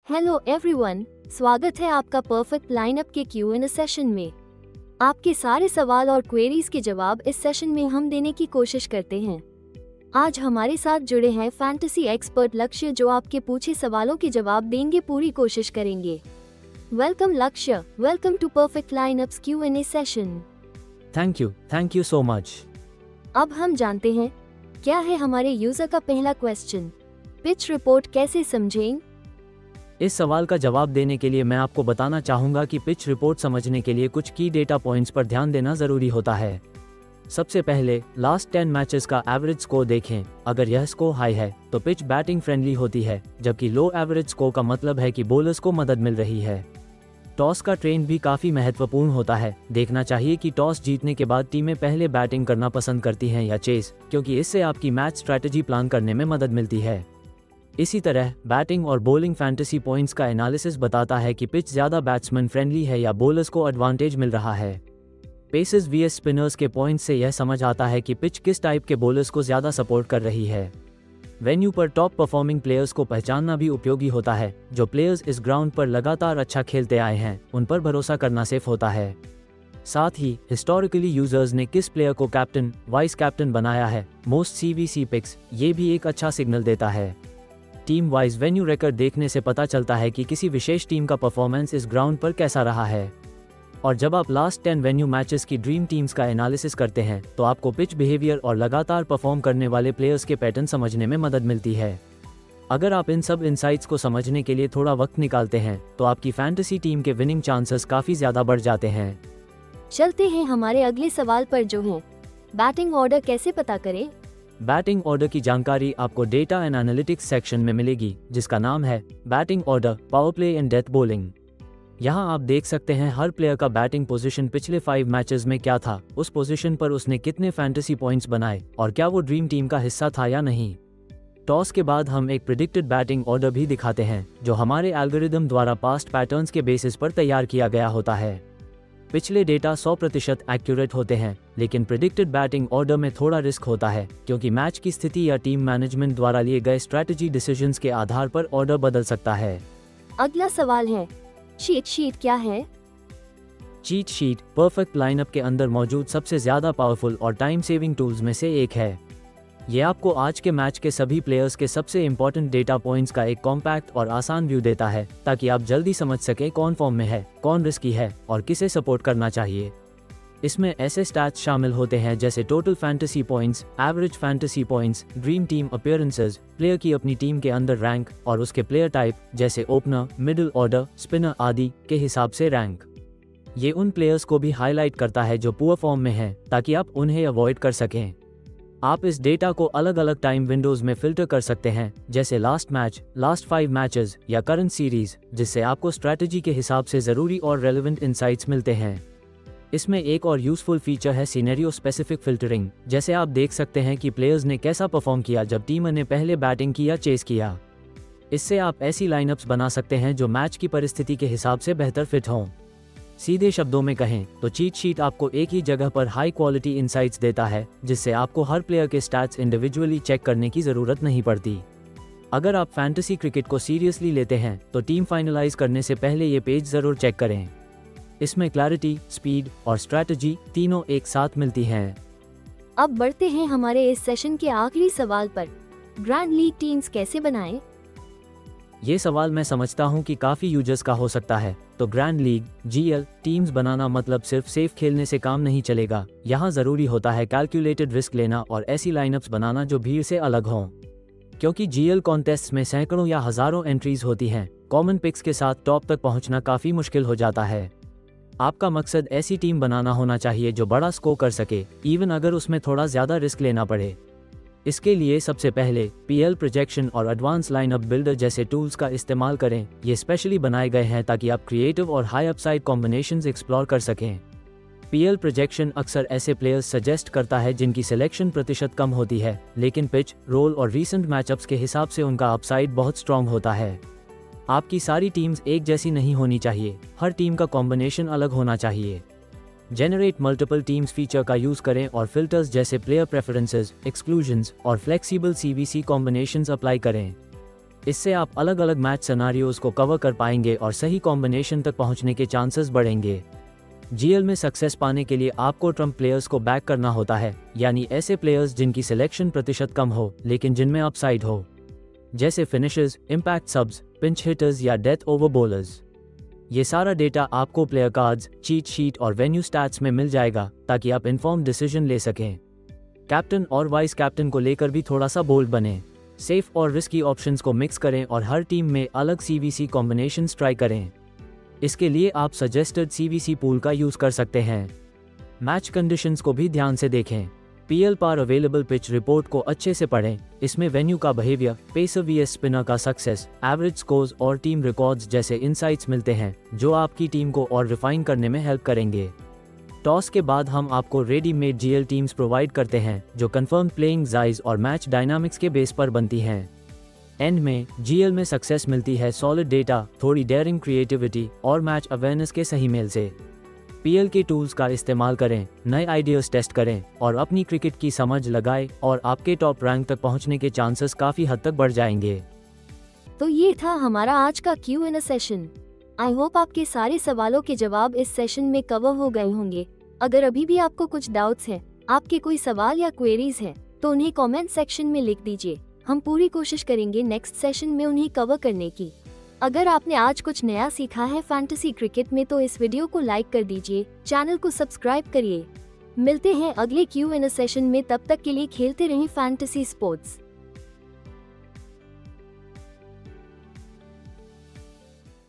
Hello everyone, स्वागत है आपका परफेक्ट लाइनअप के Q&A सेशन में। आपके सारे सवाल और क्वेरीज के जवाब इस सेशन में हम देने की कोशिश करते हैं। आज हमारे साथ जुड़े हैं फैंटेसी एक्सपर्ट लक्ष्य, जो आपके पूछे सवालों के जवाब देंगे, पूरी कोशिश करेंगे। Welcome Lakshya, welcome to perfect lineups Q&A session. Thank you so much. अब हम जानते हैं क्या है हमारे यूजर का पहला क्वेश्चन। पिच रिपोर्ट कैसे समझें? इस सवाल का जवाब देने के लिए मैं आपको बताना चाहूँगा कि पिच रिपोर्ट समझने के लिए कुछ की डेटा पॉइंट्स पर ध्यान देना ज़रूरी होता है। सबसे पहले लास्ट 10 मैचेस का एवरेज स्कोर देखें। अगर यह स्कोर हाई है तो पिच बैटिंग फ्रेंडली होती है, जबकि लो एवरेज स्कोर का मतलब है कि बॉलर्स को मदद मिल रही है। टॉस का ट्रेंड भी काफ़ी महत्वपूर्ण होता है। देखना चाहिए कि टॉस जीतने के बाद टीमें पहले बैटिंग करना पसंद करती हैं या चेस, क्योंकि इससे आपकी मैच स्ट्रैटेजी प्लान करने में मदद मिलती है। इसी तरह बैटिंग और बॉलिंग फैंटेसी पॉइंट्स का एनालिसिस बताता है कि पिच ज़्यादा बैट्समैन फ्रेंडली है या बॉलर्स को एडवांटेज मिल रहा है। पेसर्स वीएस स्पिनर्स के पॉइंट्स से यह समझ आता है कि पिच किस टाइप के बॉलर्स को ज़्यादा सपोर्ट कर रही है। वेन्यू पर टॉप परफॉर्मिंग प्लेयर्स को पहचानना भी उपयोगी होता है। जो प्लेयर्स इस ग्राउंड पर लगातार अच्छा खेलते आए हैं, उन पर भरोसा करना सेफ होता है। साथ ही हिस्टोरिकली यूजर्स ने किस प्लेयर को कैप्टन, वाइस कैप्टन बनाया है, मोस्ट सीवीसी पिक्स, ये भी एक अच्छा सिग्नल देता है। टीम वाइज वेन्यू रिकॉर्ड देखने से पता चलता है कि किसी विशेष टीम का परफॉर्मेंस इस ग्राउंड पर कैसा रहा है। और जब आप लास्ट 10 वेन्यू मैचेस की ड्रीम टीम्स का एनालिसिस करते हैं तो आपको पिच बिहेवियर और लगातार परफॉर्म करने वाले प्लेयर्स के पैटर्न समझने में मदद मिलती है। अगर आप इन सब इनसाइट्स को समझने के लिए थोड़ा वक्त निकालते हैं तो आपकी फैंटेसी टीम के विनिंग चांसेस काफ़ी ज़्यादा बढ़ जाते हैं। चलते हैं हमारे अगले सवाल पर, जो है बैटिंग ऑर्डर कैसे पता करें? बैटिंग ऑर्डर की जानकारी आपको डेटा एंड एनालिटिक्स सेक्शन में मिलेगी, जिसका नाम है batting order, power play and death bowling. यहाँ आप देख सकते हैं हर प्लेयर का बैटिंग पोजीशन पिछले 5 मैचेस में क्या था, उस पोजीशन पर उसने कितने फैंटेसी पॉइंट्स बनाए और क्या वो ड्रीम टीम का हिस्सा था या नहीं। टॉस के बाद हम एक प्रिडिक्टेड बैटिंग ऑर्डर भी दिखाते हैं, जो हमारे एल्गोरिदम द्वारा पास्ट पैटर्न्स के बेसिस पर तैयार किया गया होता है। पिछले डेटा 100% एक्यूरेट होते हैं, लेकिन प्रिडिक्टेड बैटिंग ऑर्डर में थोड़ा रिस्क होता है, क्योंकि मैच की स्थिति या टीम मैनेजमेंट द्वारा लिए गए स्ट्रैटेजी डिसीजंस के आधार पर ऑर्डर बदल सकता है। अगला सवाल है, चीट शीट क्या है? चीट शीट परफेक्ट लाइनअप के अंदर मौजूद सबसे ज़्यादा पावरफुल और टाइम सेविंग टूल्स में से एक है। ये आपको आज के मैच के सभी प्लेयर्स के सबसे इंपॉर्टेंट डेटा पॉइंट्स का एक कॉम्पैक्ट और आसान व्यू देता है, ताकि आप जल्दी समझ सकें कौन फॉर्म में है, कौन रिस्की है और किसे सपोर्ट करना चाहिए। इसमें ऐसे स्टैट्स शामिल होते हैं जैसे total fantasy points, average fantasy points, dream team appearances, player की अपनी टीम के अंदर रैंक और उसके प्लेयर टाइप जैसे ओपनर, मिडिल ऑर्डर, स्पिनर आदि के हिसाब से रैंक। ये उन प्लेयर्स को भी हाईलाइट करता है जो पुअर फॉर्म में हैं, ताकि आप उन्हें अवॉइड कर सकें। आप इस डेटा को अलग अलग टाइम विंडोज में फिल्टर कर सकते हैं, जैसे लास्ट मैच, लास्ट 5 मैचेस या करंट सीरीज, जिससे आपको स्ट्रैटेजी के हिसाब से ज़रूरी और रेलेवेंट इंसाइट्स मिलते हैं। इसमें एक और यूजफुल फीचर है सिनेरियो स्पेसिफिक फिल्टरिंग, जैसे आप देख सकते हैं कि प्लेयर्स ने कैसा परफॉर्म किया जब टीम ने पहले बैटिंग की या चेस किया। इससे आप ऐसी लाइनअप्स बना सकते हैं जो मैच की परिस्थिति के हिसाब से बेहतर फिट हों। सीधे शब्दों में कहें तो चीट शीट आपको एक ही जगह पर हाई क्वालिटी इंसाइट्स देता है, जिससे आपको हर प्लेयर के स्टैट्स इंडिविजुअली चेक करने की ज़रूरत नहीं पड़ती। अगर आप फैंटेसी क्रिकेट को सीरियसली लेते हैं तो टीम फाइनलाइज करने से पहले ये पेज ज़रूर चेक करें। इसमें क्लैरिटी, स्पीड और स्ट्रैटेजी तीनों एक साथ मिलती हैं। अब बढ़ते हैं हमारे इस सेशन के आखिरी सवाल पर, ग्रैंड लीग टीम्स कैसे बनाएं? ये सवाल मैं समझता हूँ कि काफ़ी यूजर्स का हो सकता है। तो ग्रैंड लीग GL टीम्स बनाना मतलब सिर्फ सेफ खेलने से काम नहीं चलेगा। यहाँ ज़रूरी होता है कैलकुलेटेड रिस्क लेना और ऐसी लाइनअप्स बनाना जो भीड़ से अलग हों। क्योंकि GL कॉन्टेस्ट्स में सैकड़ों या हज़ारों एंट्रीज होती हैं, कॉमन पिक्स के साथ टॉप तक पहुँचना काफ़ी मुश्किल हो जाता है। आपका मकसद ऐसी टीम बनाना होना चाहिए जो बड़ा स्कोर कर सके, इवन अगर उसमें थोड़ा ज़्यादा रिस्क लेना पड़े। इसके लिए सबसे पहले PL प्रोजेक्शन और एडवांस लाइनअप बिल्डर जैसे टूल्स का इस्तेमाल करें। ये स्पेशली बनाए गए हैं ताकि आप क्रिएटिव और हाई अपसाइड कॉम्बिनेशंस एक्सप्लोर कर सकें। PL प्रोजेक्शन अक्सर ऐसे प्लेयर्स सजेस्ट करता है जिनकी सिलेक्शन प्रतिशत कम होती है, लेकिन पिच, रोल और रीसेंट मैचअप्स के हिसाब से उनका अपसाइड बहुत स्ट्रॉन्ग होता है। आपकी सारी टीम्स एक जैसी नहीं होनी चाहिए, हर टीम का कॉम्बिनेशन अलग होना चाहिए। जेनरेट मल्टीपल टीम्स फीचर का यूज़ करें और फिल्टर्स जैसे प्लेयर प्रेफरेंसेस, एक्सक्लूजन्स और फ्लेक्सिबल CVC कॉम्बिनेशंस अप्लाई करें। इससे आप अलग अलग मैच सिनेरियोज को कवर कर पाएंगे और सही कॉम्बिनेशन तक पहुंचने के चांसेस बढ़ेंगे। जीएल में सक्सेस पाने के लिए आपको ट्रम्प प्लेयर्स को बैक करना होता है, यानी ऐसे प्लेयर्स जिनकी सिलेक्शन प्रतिशत कम हो लेकिन जिनमें अपसाइड हो, जैसे फिनिशर्स, इम्पैक्ट सबs, पिंच हिटर्स या डेथ ओवर बॉलर्स। ये सारा डेटा आपको प्लेयर कार्ड्स, चीट शीट और वेन्यू स्टैट्स में मिल जाएगा ताकि आप इन्फॉर्म डिसीजन ले सकें। कैप्टन और वाइस कैप्टन को लेकर भी थोड़ा सा बोल्ड बने। सेफ और रिस्की ऑप्शंस को मिक्स करें और हर टीम में अलग सीवीसी कॉम्बिनेशंस ट्राई करें। इसके लिए आप सजेस्टेड सीवीसी पूल का यूज कर सकते हैं। मैच कंडीशंस को भी ध्यान से देखें। पीएल पर अवेलेबल पिच रिपोर्ट को अच्छे से पढ़ें। इसमें वेन्यू का बिहेवियर, पेसर वीएस स्पिनर का सक्सेस, एवरेज स्कोर्स और टीम रिकॉर्ड्स जैसे इनसाइट्स मिलते हैं जो आपकी टीम को और रिफाइन करने में हेल्प करेंगे। टॉस के बाद हम आपको रेडीमेड जीएल टीम्स प्रोवाइड करते हैं जो कंफर्म प्लेइंग साइज और मैच डायनामिक्स के बेस पर बनती हैं। एंड में जीएल में सक्सेस मिलती है सॉलिड डेटा, थोड़ी डेयरिंग क्रिएटिविटी और मैच अवेयरनेस के सही मेल से। पीएल के टूल्स का इस्तेमाल करें, नए आइडियाज टेस्ट करें और अपनी क्रिकेट की समझ लगाएं और आपके टॉप रैंक तक पहुंचने के चांसेस काफी हद तक बढ़ जाएंगे। तो ये था हमारा आज का Q&A सेशन। आई होप आपके सारे सवालों के जवाब इस सेशन में कवर हो गए होंगे। अगर अभी भी आपको कुछ डाउट्स है, आपके कोई सवाल या क्वेरीज है, तो उन्हें कमेंट सेक्शन में लिख दीजिए। हम पूरी कोशिश करेंगे नेक्स्ट सेशन में उन्हें कवर करने की। अगर आपने आज कुछ नया सीखा है फैंटेसी क्रिकेट में तो इस वीडियो को लाइक कर दीजिए, चैनल को सब्सक्राइब करिए। मिलते हैं अगले Q&A सेशन में, तब तक के लिए खेलते रहें फैंटेसी स्पोर्ट्स।